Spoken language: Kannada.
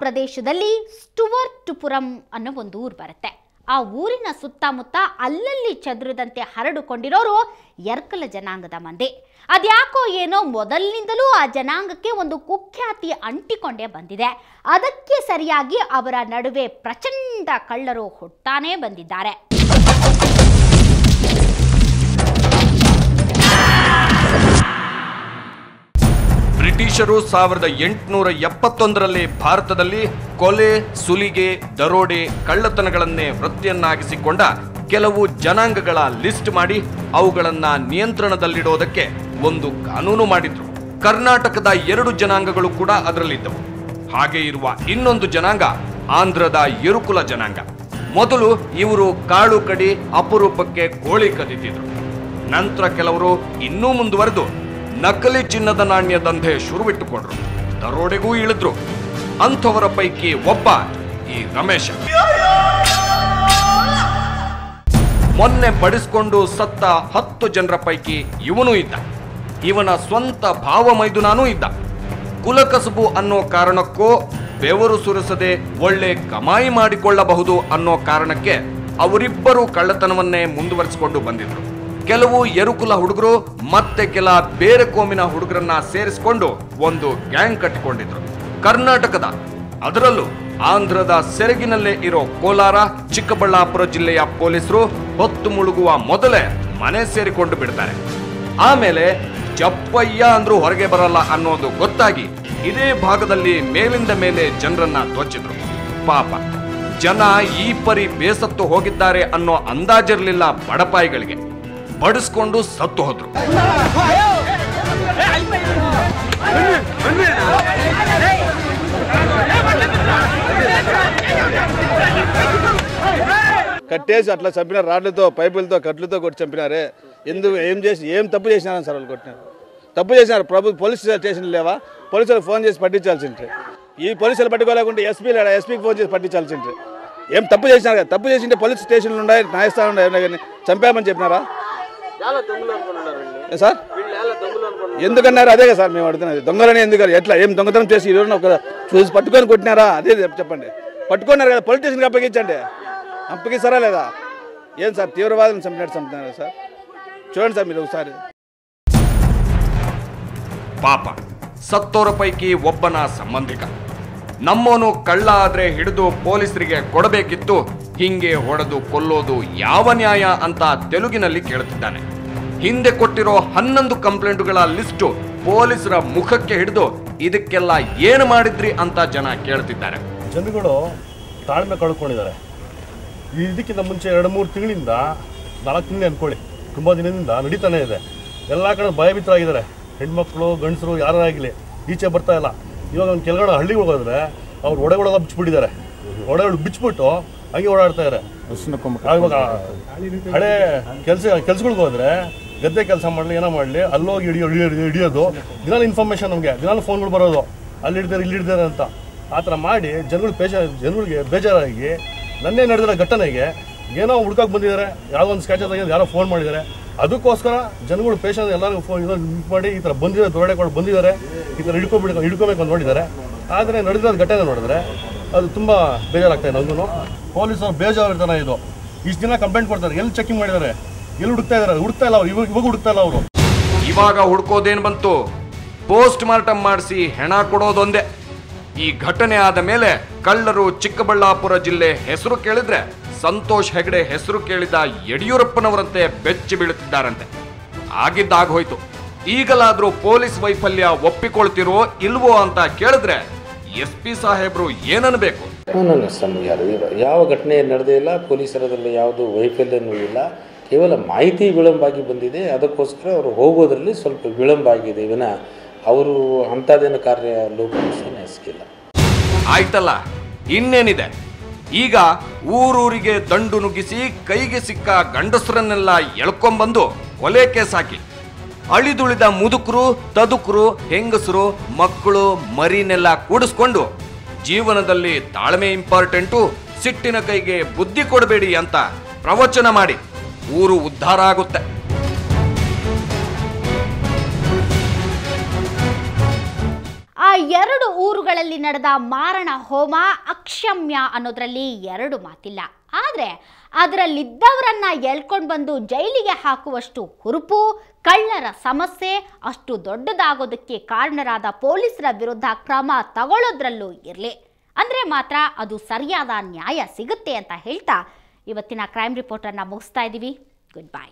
ಪ್ರದೇಶದಲ್ಲಿ ಸ್ಟುವರ್ಟ್ಪುರಂ ಅನ್ನೋ ಒಂದು ಊರು ಬರುತ್ತೆ. ಆ ಊರಿನ ಸುತ್ತಮುತ್ತ ಅಲ್ಲಲ್ಲಿ ಚದುರದಂತೆ ಹರಡಿಕೊಂಡಿರೋರು ಯರ್ಕಲ ಜನಾಂಗದ ಮಂದಿ. ಅದ್ಯಾಕೋ ಏನೋ ಮೊದಲಿನಿಂದಲೂ ಆ ಜನಾಂಗಕ್ಕೆ ಒಂದು ಕುಖ್ಯಾತಿ ಅಂಟಿಕೊಂಡೇ ಬಂದಿದೆ. ಅದಕ್ಕೆ ಸರಿಯಾಗಿ ಅವರ ನಡುವೆ ಪ್ರಚಂಡ ಕಳ್ಳರು ಹುಟ್ಟಾನೇ ಬಂದಿದ್ದಾರೆ. ಬ್ರಿಟಿಷರು 1871ರಲ್ಲಿ ಭಾರತದಲ್ಲಿ ಕೊಲೆ, ಸುಲಿಗೆ, ದರೋಡೆ, ಕಳ್ಳತನಗಳನ್ನೇ ವೃತ್ತಿಯನ್ನಾಗಿಸಿಕೊಂಡ ಕೆಲವು ಜನಾಂಗಗಳ ಲಿಸ್ಟ್ ಮಾಡಿ ಅವುಗಳನ್ನ ನಿಯಂತ್ರಣದಲ್ಲಿಡೋದಕ್ಕೆ ಒಂದು ಕಾನೂನು ಮಾಡಿದ್ರು. ಕರ್ನಾಟಕದ 2 ಜನಾಂಗಗಳು ಕೂಡ ಅದರಲ್ಲಿದ್ದವು. ಹಾಗೆ ಇರುವ ಇನ್ನೊಂದು ಜನಾಂಗ ಆಂಧ್ರದ ಯರುಕುಲ ಜನಾಂಗ. ಮೊದಲು ಇವರು ಕಾಳು ಕಡಿ, ಅಪರೂಪಕ್ಕೆ ಕೋಳಿ ಕದಿತಿದ್ರು. ನಂತರ ಕೆಲವರು ಇನ್ನೂ ಮುಂದುವರೆದು ನಕಲಿ ಚಿನ್ನದ ನಾಣ್ಯ ದಂಧೆ ಶುರುವಿಟ್ಟುಕೊಂಡ್ರು, ದರೋಡೆಗೂ ಇಳಿದ್ರು. ಅಂಥವರ ಪೈಕಿ ಒಬ್ಬ ಈ ರಮೇಶ. ಮೊನ್ನೆ ಬಡಿಸ್ಕೊಂಡು ಸತ್ತ 10 ಜನರ ಪೈಕಿ ಇವನು ಇದ್ದ. ಇವನ ಸ್ವಂತ ಭಾವ ಮೈದುನಾನೂ ಇದ್ದ. ಕುಲಕಸಬು ಅನ್ನೋ ಕಾರಣಕ್ಕೋ ಬೆವರು ಸುರಿಸದೆ ಒಳ್ಳೆ ಕಮಾಯಿ ಮಾಡಿಕೊಳ್ಳಬಹುದು ಅನ್ನೋ ಕಾರಣಕ್ಕೆ ಅವರಿಬ್ಬರು ಕಳ್ಳತನವನ್ನೇ ಮುಂದುವರಿಸಿಕೊಂಡು ಬಂದಿದ್ರು. ಕೆಲವು ಯರುಕುಲ ಹುಡುಗರು ಮತ್ತೆ ಕೆಲ ಬೇರೆ ಕೋಮಿನ ಹುಡುಗರನ್ನ ಸೇರಿಸಿಕೊಂಡು ಒಂದು ಗ್ಯಾಂಗ್ ಕಟ್ಟಿಕೊಂಡಿದ್ರು. ಕರ್ನಾಟಕದ, ಅದರಲ್ಲೂ ಆಂಧ್ರದ ಸೆರಗಿನಲ್ಲೇ ಇರೋ ಕೋಲಾರ, ಚಿಕ್ಕಬಳ್ಳಾಪುರ ಜಿಲ್ಲೆಯ ಪೊಲೀಸರು ಹೊತ್ತು ಮುಳುಗುವ ಮೊದಲೇ ಮನೆ ಸೇರಿಕೊಂಡು ಬಿಡ್ತಾರೆ. ಆಮೇಲೆ ಜಪ್ಪಯ್ಯ ಅಂದ್ರೂ ಹೊರಗೆ ಬರಲ್ಲ ಅನ್ನೋದು ಗೊತ್ತಾಗಿ ಇದೇ ಭಾಗದಲ್ಲಿ ಮೇಲಿಂದ ಮೇಲೆ ಜನರನ್ನ ದೊಚ್ಚಿದ್ರು. ಪಾಪ ಜನ ಈ ಪರಿ ಬೇಸತ್ತು ಹೋಗಿದ್ದಾರೆ ಅನ್ನೋ ಅಂದಾಜಿರ್ಲಿಲ್ಲ ಬಡಪಾಯಿಗಳಿಗೆ. ಬಡಿಸ್ಕೊಂಡು ಸತ್ತು ಹೋದ್ರು. కట్టేసి అట్లా చంపినారు. రాడ్లతో, పైపులతో, కట్లతో కొట్టి చంపినారే. ఎందుకు ఏం తప్పు చేసినారని సార్ వాళ్ళు కొట్టినారు? తప్పు చేసినారు. పోలీస్ స్టేషన్ లేవా? పోలీసులకు ఫోన్ చేసి పట్టించాల్సింటే. ఈ పోలీసులు పట్టుకోలేకుంటే ఎస్పీకి ఫోన్ చేసి పట్టించాల్సింటే. ఏం తప్పు చేసినారు కదా? తప్పు చేసింటే పోలీస్ స్టేషన్లు ఉన్నాయి, న్యాయస్థానం ఉన్నాయి, చంపామని చెప్పినారా సార్? ఎందుకన్నారు? అదే కదా సార్ మేము అడుగుతున్నది. దొంగలని ఎందుకు, ఎట్లా ఏం దొంగతనం చేసి ఈరోజు ఒక చూసి పట్టుకొని కొట్టినారా? అదే చెప్పండి. పట్టుకున్నారు కదా, పోలీస్ స్టేషన్కి అప్పగించండి. అప్పగిస్తారా లేదా? ఏం సార్ తీవ్రవాదం చంపుతున్నారా సార్? చూడండి సార్ మీరు ఒకసారి. ಪಾಪ ಸತ್ತೋರ ಪೈಕಿ ಒಬ್ಬನ ಸಂಬಂಧಿಕ. ನಮ್ಮೋನು ಕಳ್ಳ ಆದ್ರೆ ಹಿಡಿದು ಪೊಲೀಸರಿಗೆ ಕೊಡಬೇಕಿತ್ತು, ಹಿಂಗೆ ಹೊಡೆದು ಕೊಲ್ಲೋದು ಯಾವ ನ್ಯಾಯ ಅಂತ ತೆಲುಗಿನಲ್ಲಿ ಕೇಳುತ್ತಿದ್ದಾನೆ. ಹಿಂದೆ ಕೊಟ್ಟಿರೋ 11 ಕಂಪ್ಲೇಂಟುಗಳ ಲಿಸ್ಟು ಪೊಲೀಸರ ಮುಖಕ್ಕೆ ಹಿಡಿದು ಇದಕ್ಕೆಲ್ಲ ಏನು ಮಾಡಿದ್ರಿ ಅಂತ ಜನ ಕೇಳ್ತಿದ್ದಾರೆ. ಜನಗಳು ತಾಳ್ಮೆ ಕಳ್ಕೊಂಡಿದ್ದಾರೆ. ಇದಕ್ಕಿಂತ ಮುಂಚೆ 2-3 ತಿಂಗಳಿಂದ, 4 ತಿಂಗಳು ಅನ್ಕೊಳ್ಳಿ, ತುಂಬ ದಿನದಿಂದ ನಡೀತಾನೆ ಇದೆ. ಎಲ್ಲ ಕಡೆ ಭಯಭೀತರಾಗಿದ್ದಾರೆ. ಹೆಣ್ಮಕ್ಳು, ಗಂಡಸರು ಯಾರಾಗಲಿ ಈಚೆ ಬರ್ತಾ ಇಲ್ಲ. ಇವಾಗ ಒಂದು ಕೆಲಗಡೆ ಹಳ್ಳಿಗೆ ಹೋಗೋದ್ರೆ ಅವ್ರು ಒಡೆಗಳೆಲ್ಲ ಬಿಚ್ಚಿಬಿಟ್ಟಿದ್ದಾರೆ. ಒಡೆಗಳು ಬಿಚ್ಚಿಬಿಟ್ಟು ಹಂಗೆ ಓಡಾಡ್ತಾ ಇದ್ದಾರೆ. ಇವಾಗ ಹಳೆ ಕೆಲ್ಸಗಳಿಗೆ ಹೋದ್ರೆ ಗದ್ದೆ ಕೆಲಸ ಮಾಡಲಿ, ಏನೋ ಮಾಡಲಿ, ಅಲ್ಲೋಗಿ ಹಿಡಿಯೋದು. ದಿನಾಲು ಇನ್ಫಾರ್ಮೇಷನ್ ನಮಗೆ, ದಿನಾಲು ಫೋನ್ಗಳು ಬರೋದು, ಅಲ್ಲಿ ಹಿಡಿದಾರೆ ಇಲ್ಲಿ ಹಿಡಿದಾರೆ ಅಂತ. ಆ ಥರ ಮಾಡಿ ಜನಗಳಿಗೆ ಬೇಜಾರಾಗಿ ನನ್ನೇ ನಡೆದಿರೋ ಘಟನೆಗೆ ಏನೋ ಹುಡ್ಕಕ್ಕೆ ಬಂದಿದ್ದಾರೆ. ಯಾವುದೋ ಒಂದು ಸ್ಕ್ಯಾಚ್ ಆದಾಗ ಯಾರೋ ಫೋನ್ ಮಾಡಿದ್ದಾರೆ. ಅದಕ್ಕೋಸ್ಕರ ಜನಗಳು ಪೇಷಂಟ್ ಎಲ್ಲರಿಗೂ ಫೋನ್ ಮಾಡಿ ಈ ಥರ ಬಂದಿದ್ದಾರೆ, ದೊರಡೆಗಳು ಬಂದಿದ್ದಾರೆ, ಈ ಥರ ಹಿಡ್ಕೋಬೇಕು ಅಂತ ನೋಡಿದ್ದಾರೆ. ಆದರೆ ನಡೆದಿರೋ ಘಟನೆ ನೋಡಿದ್ರೆ ಅದು ತುಂಬ ಬೇಜಾರಾಗ್ತಾ ಇದೆ ನಮಗೂ. ಪೊಲೀಸರು ಬೇಜಾರಿರ್ತಾನೆ. ಇದು ಇಷ್ಟು ದಿನ ಕಂಪ್ಲೇಂಟ್ ಕೊಡ್ತಾರೆ, ಎಲ್ಲಿ ಚೆಕಿಂಗ್ ಮಾಡಿದ್ದಾರೆ, ಎಲ್ಲಿ ಹುಡುಕ್ತಾ ಇದ್ದಾರೆ? ಹುಡುಕ್ತಾ ಇಲ್ಲ ಅವ್ರು, ಇವಾಗ ಹುಡುಕ್ತಾ ಇಲ್ಲ ಅವರು. ಇವಾಗ ಹುಡ್ಕೋದೇನು ಬಂತು? ಪೋಸ್ಟ್ ಮಾರ್ಟಮ್ ಮಾಡಿಸಿ ಹೆಣ ಕೊಡೋದೊಂದೇ. ಈ ಘಟನೆ ಆದ ಮೇಲೆ ಕಳ್ಳರು ಚಿಕ್ಕಬಳ್ಳಾಪುರ ಜಿಲ್ಲೆ ಹೆಸರು ಕೇಳಿದ್ರೆ ಸಂತೋಷ್ ಹೆಗಡೆ ಹೆಸರು ಕೇಳಿದ ಯಡಿಯೂರಪ್ಪನವರಂತೆ ಬೆಚ್ಚಿ ಬೀಳುತ್ತಿದ್ದಾರಂತೆ. ಆಗಿದ್ದಾಗೋಯ್ತು. ಈಗಲಾದ್ರೂ ಪೊಲೀಸ್ ವೈಫಲ್ಯ ಒಪ್ಪಿಕೊಳ್ತಿರೋ ಇಲ್ವೋ ಅಂತ ಕೇಳಿದ್ರೆ SP ಸಾಹೇಬ್ರು ಏನನ್ಬೇಕು? ಯಾವ ಘಟನೆ ನಡೆದೇ ಇಲ್ಲ, ಪೊಲೀಸರದಲ್ಲಿ ಯಾವುದು ವೈಫಲ್ಯನೂ ಇಲ್ಲ, ಕೇವಲ ಮಾಹಿತಿ ವಿಳಂಬ ಬಂದಿದೆ. ಅದಕ್ಕೋಸ್ಕರ ಅವರು ಹೋಗೋದ್ರಲ್ಲಿ ಸ್ವಲ್ಪ ವಿಳಂಬ ಆಗಿದೆ ವಿನ ಅವರು ಅಂಥದ್ದೇನು ಕಾರ್ಯ ಲೋಪದೋಷನೇ ಎಸಗಿಲ್ಲ. ಆಯ್ತಲ್ಲ, ಇನ್ನೇನಿದೆ? ಈಗ ಊರೂರಿಗೆ ದಂಡು ನುಗ್ಗಿಸಿ ಕೈಗೆ ಸಿಕ್ಕ ಗಂಡಸರನ್ನೆಲ್ಲ ಎಳ್ಕೊಂಬಂದು ಕೊಲೆ ಕೇಸ್ ಹಾಕಿ ಅಳಿದುಳಿದ ಮುದುಕರು, ತದುಕರು, ಹೆಂಗಸರು, ಮಕ್ಕಳು, ಮರಿನೆಲ್ಲ ಕೂಡಿಸ್ಕೊಂಡು ಜೀವನದಲ್ಲಿ ತಾಳ್ಮೆ ಇಂಪಾರ್ಟೆಂಟು, ಸಿಟ್ಟಿನ ಕೈಗೆ ಬುದ್ಧಿ ಕೊಡಬೇಡಿ ಅಂತ ಪ್ರವಚನ ಮಾಡಿ ಊರು ಉದ್ಧಾರ ಆಗುತ್ತೆ. ಆ 2 ಊರುಗಳಲ್ಲಿ ನಗರದಲ್ಲಿ ನಡೆದ ಮಾರಣ ಹೋಮ ಅಕ್ಷಮ್ಯ ಅನ್ನೋದ್ರಲ್ಲಿ ಎರಡು ಮಾತಿಲ್ಲ. ಆದರೆ ಅದರಲ್ಲಿದ್ದವರನ್ನ ಎಳ್ಕೊಂಡು ಬಂದು ಜೈಲಿಗೆ ಹಾಕುವಷ್ಟು ಹುರುಪು, ಕಳ್ಳರ ಸಮಸ್ಯೆ ಅಷ್ಟು ದೊಡ್ಡದಾಗೋದಕ್ಕೆ ಕಾರಣರಾದ ಪೊಲೀಸರ ವಿರುದ್ಧ ಕ್ರಮ ತಗೊಳ್ಳೋದ್ರಲ್ಲೂ ಇರಲಿ. ಅಂದರೆ ಮಾತ್ರ ಅದು ಸರಿಯಾದ ನ್ಯಾಯ ಸಿಗುತ್ತೆ ಅಂತ ಹೇಳ್ತಾ ಇವತ್ತಿನ ಕ್ರೈಮ್ ರಿಪೋರ್ಟರ್ನ ಮುಗಿಸ್ತಾ ಇದ್ದೀವಿ. Good bye.